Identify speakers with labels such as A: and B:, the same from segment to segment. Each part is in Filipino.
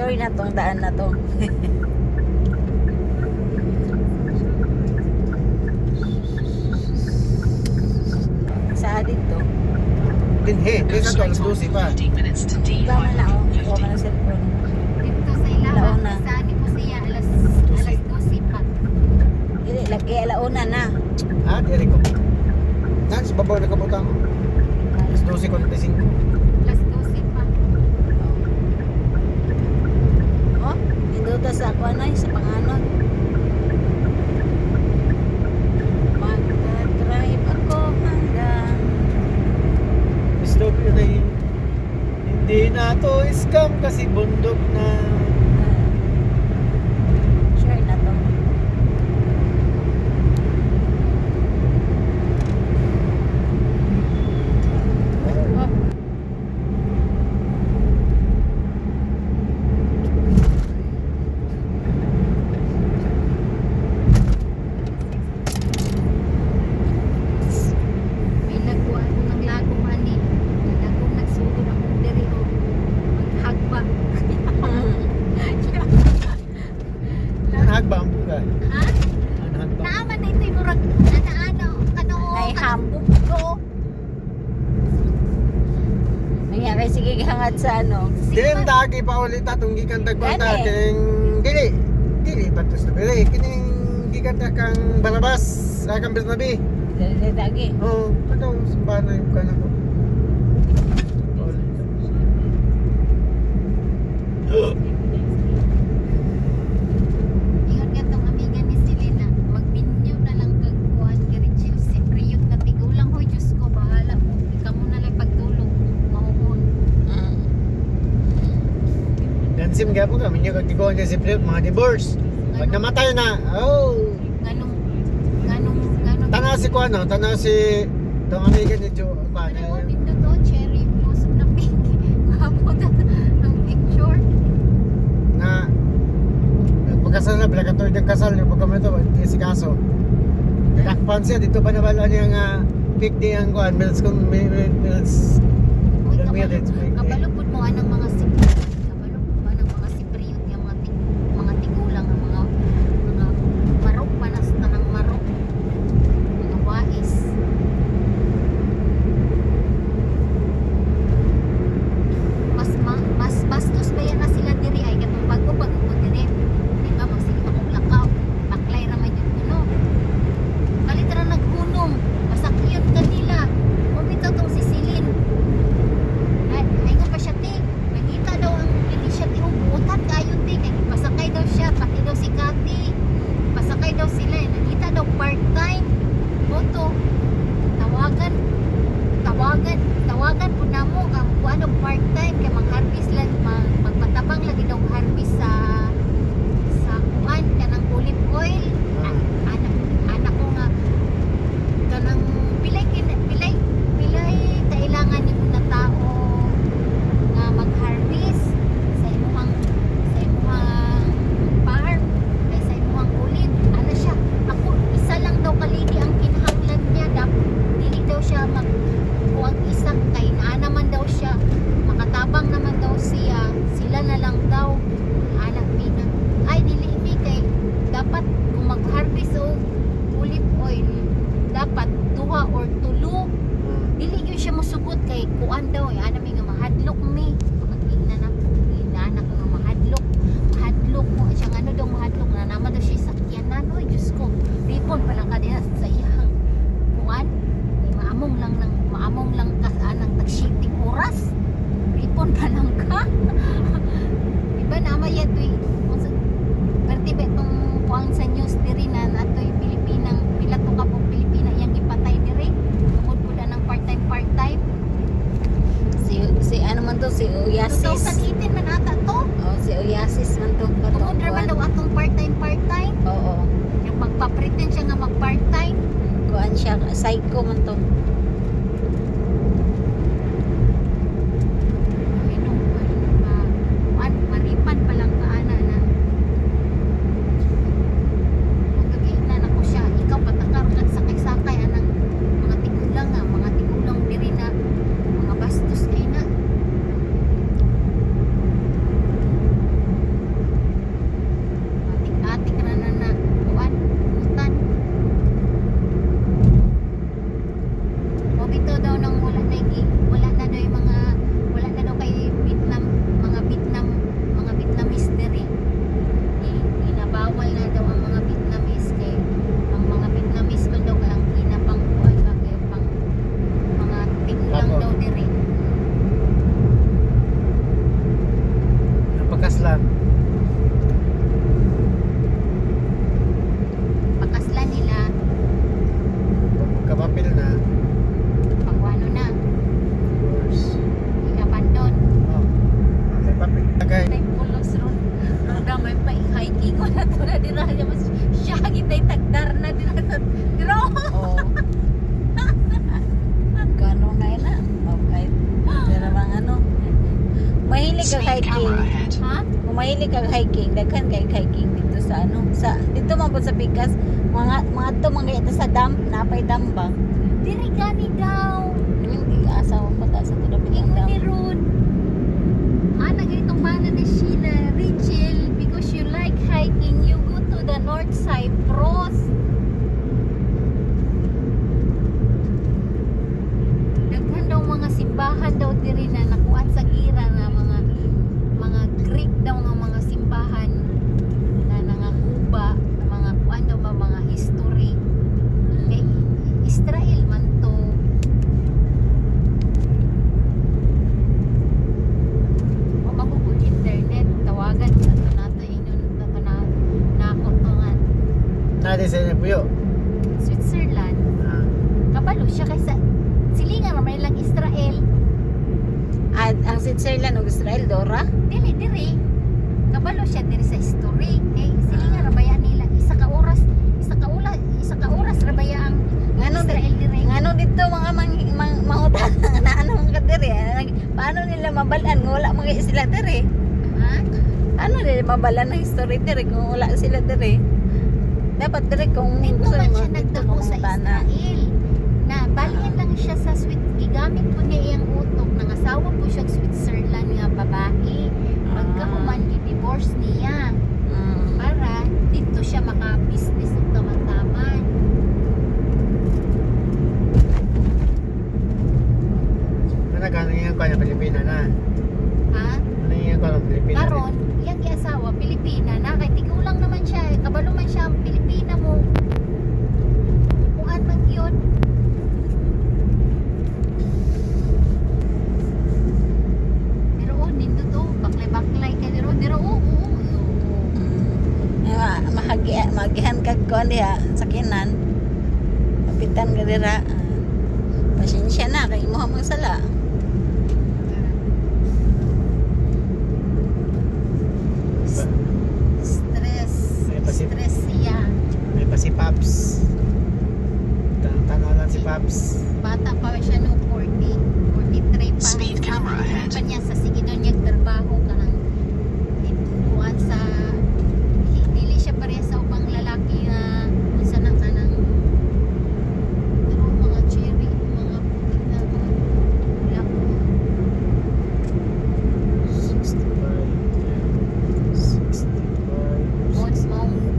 A: Sure na tong daan na to. Sa dito.
B: Dinhe, sa to, alas 12 pa.
A: Iba man na oh. Iba man ang cellphone.
C: Dito sa ilaw,
A: Launa.
C: saan ko siya alas 12 pa.
A: Dili lagi alauna na.
B: Ah, diri ko. Sa babaw na kabutang. Alas 12:45.
C: Alas 12 pa.
A: Oh, induta sa ako na sa panganon. Mag-drive ako hanggang
B: Stop yun ay hindi na to scam kasi bundok na.
A: sure na to. Oh,
C: May nagkuha ko ng lagong ani. Lagong nagsugod akong diri o maghagba.
B: Nanahag ba ang buga?
C: Ha?
B: Nanahag ba?
C: Naaman na ito'y murag ano,
A: Naihambog
C: ko.
A: nangyari sige hangad sa ano.
B: Dili ang dagi pa ulit atong gikan tagpanta
A: Gani.
B: kining dili batos na bili kining gikan ta kang Barabas sa kang Bernabe.
A: Dili dagi.
B: Oh, ano sumbana yung kana ko.
C: Ingon nga tong amiga ni Selena, magminyo na lang kag kuan kay Chelsea. Priyot na tigulang hoy Diyos ko, bahala mo. Ikaw mo na lang pagtulog. Mauhon.
B: Gansim gyapon kami niya kag tiguan niya si Priyot mga divorce. Pag namatay na, oh,
C: Ganong
B: tanaw si kuano, tanaw si tong amiga ni Jo,
C: ano
B: paano?
C: nito to, cherry blossom na pink. Kapot ang picture.
B: Na pagkasal na pala katoy ng kasal yung pagkamento hindi si kaso nakakpan siya dito pa nabala niya nga 50 ang kuan minutes
C: Uy,
B: minutes
C: kabalupod mo anang mga sipriyot. Kabalupod mo anang mga sipriyot yung mga tigulang ang mga marok panas na ng marok. Mga wais. Mas bastos ba yan na sila diri ay katong bago diri. Di ba magsige akong lakaw. Baklay ra may jud kuno. Kalit ra naghunong. Masakyan kanila. Mabitaw tong sisilin. Ay nga pa siya ti. Nakita daw ang hindi siya ti ubutan kayo ti. Kaya pasakay daw siya. Pati daw si Kati. Pasakay daw sila. Nakita daw part-time. Boto. Tawagan po na mo ang ano part-time kay mag-harvest lang magpatabang lagi daw harvest sa kuan kanang olive oil. Anak ko nga kanang pilay kailangan ni mo na tao nga mag-harvest sa imong farm ay sa imong olive. Ano siya? Ako isa lang daw kalidi ang kinahanglan niya. Dili daw siya kuwag isa kay naa naman daw siya, makatabang naman daw siya, sila na lang daw anak mina. Ay dili mi kay dapat kung mag-harvest og olive oil dapat 2 or 3 dili gyud siya mosugot kay kuan daw ay ana mi nga mahadlok mi makakita na ko inaanak ko nga mahadlok mo siya ano daw mahadlok na naman daw siya sakyanan. Oy Diyos ko, ripon pa lang kadina sa iyang kuan maamong lang ka anang tag-shifting oras. Ripon pa lang ka. Iba na maya to'y pertibe tong kuang sa news diri na nato'y Pilipinang pila to ka po Pilipina yang ipatay diri tungod pud ng part-time.
A: Si ano man to si Oyasis.
C: 2018 man ata to.
A: Oh, si Oyasis man to
C: Tungod ra man daw atong part-time.
A: Oo.
C: Yung magpa-pretend siya nga mag-part-time.
A: Kuan siya psycho man to.
C: Maripan pa lang kaana na magkaginan ako siya. Ikaw patakar kag sakay-sakay anang mga tigulang diri na mga bastos kay na. Pakaslan nila,
B: Kapapil na.
C: pagwano na,
B: Of course.
C: i-abandon.
B: Oh. May papel. Okay.
C: Tay pulos ron. Roda may pa hiking wala to na dira mas siya kitay tagdar na dira sa dira.
A: Oh. Kano na yun na? Okay. Pero mga ano. Mahilig kag hiking.
C: Ha?
A: Kung mahilig kag hiking, daghan kay hiking dito sa ano. Sa dito man po sa Pikas, mga to mga ito sa dam, napay dam ba?
C: Diri gani daw.
A: Hindi asawa pa ta sa tulo
C: Ingon
A: pinang
C: ni
A: dam.
C: Ron. Ana ganitong mana ni Sheila, Rachel, because you like hiking, you go to the North Cyprus. Daghan daw mga simbahan daw diri na nakuan sa gira na mga Greek daw nga mga simbahan na nangakuba, mga kuan daw mga history. Kay Israel man to. O magugol internet, tawagan sa to nato ingon to na ako to nga
B: Nadi sa inyo puyo.
C: Switzerland.
B: Ah.
C: Kabalo siya kaysa silingan ramay lang Israel.
A: At ang Switzerland ug Israel Dora.
C: Dili kabalo siya diri sa history. Kay silingan rabaya nila isa ka oras rabaya ang
A: Ngano
C: Israel diri.
A: Ngano dito mga mangutan na ano mga diri. Paano nila mabalaan kung wala mga sila diri?
C: Ha?
A: Ano nila mabalaan ng history diri kung wala sila diri? Dapat diri kung
C: Dito
A: gusto
C: man
A: mo
C: siya
A: dito
C: nagdako sa
A: mangutana.
C: Israel. Na balian lang siya sa gigamit po niya iyang utok nangasawa po siya sa Switzerland nga babae. Pagkahuman di-divorce niya
A: Mm.
C: para dito siya maka-business ng taman-taman.
B: Ano ka yung kanya Pilipina na?
C: Ha?
B: Ano yung kanya Pilipina?
C: Karon, iyang giasawa Pilipina na kay tigaw lang naman siya, kabalo man siya ang Pilipina mo. Kuan man yun. Pero nindot baklay-baklay ka diro
A: Magihan kag kuan diha sakinan. Kapitan ka dira. Pasensya na kay imo mang sala.
C: Stress siya.
B: May pa si Paps. Tanaw lang si Paps.
C: Bata pa siya no 43 pa.
D: Speed camera ahead.
C: Pa niya sa sige doon niya trabaho ka ng kuan sa dili siya pareha sa ubang lalaki na unsa na kanang pero mga cherry, mga putik na kuan. Wala ko.
B: 65.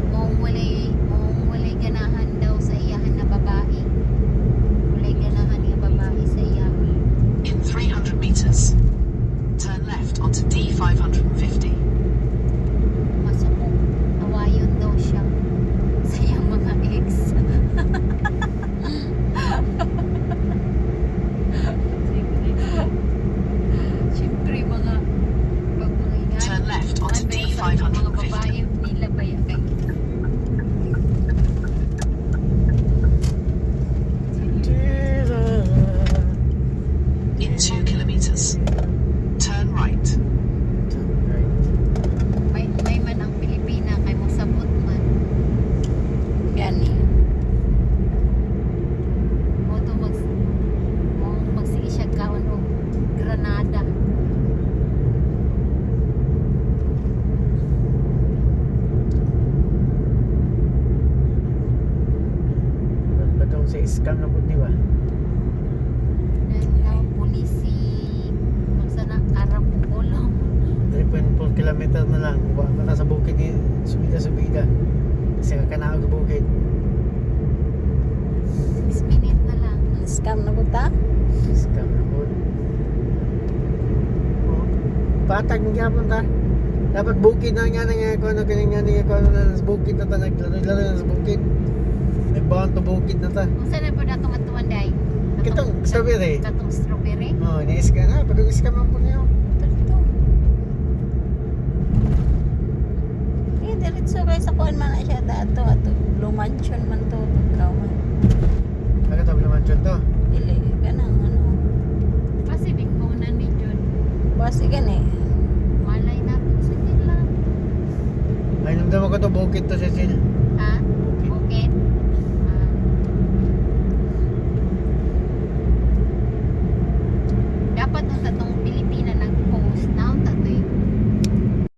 C: Maong walay ganahan daw sa iyahan na babae. Walay ganahan nga babae sa iyahan.
D: In 300 meters, turn left onto D550.
C: Masubok. Awayon daw siya sa iyang mga ex. Siyempre mga pag mga inay.
D: Turn left onto
C: Mga babae
D: D550.
C: nila ba yan?
D: In 2 kilometers, turn right.
C: May man ang Pilipina kay mo sabot man.
A: Gani.
C: Moto magsige siya kaon og Granada.
B: Batong sa scam na po, di ba?
C: Now polisi magsana karang pulong.
B: 3.4 kilometer na lang. Wa na sa bukid ni subida. Kasi kakanaog sa bukid.
C: 6 minutes na lang.
A: Scam na buta.
B: Scam na po. Oh. Patag ng gyapon ta. Dapat bukid na nga nga ko ano kanya nga ko ano na sa bukid na ta naglaro na sa bukid. Nagbaon to bukid na ta.
C: Unsa na pud atong atuan day?
B: Kitong strawberry.
C: Katong strawberry.
B: Oh, ni-scam na, pag-scam man po niyo.
A: diretso kay sa kuan man na siya dato ato Blue Mansion man to pagkaw man.
B: Ano to, Blumansion to?
A: Dili kanang ano.
C: Pacific mo na ni John.
A: Basi gani.
C: Malay natin sa nila.
B: Ay, namdama ko to, bukid to, Cecil.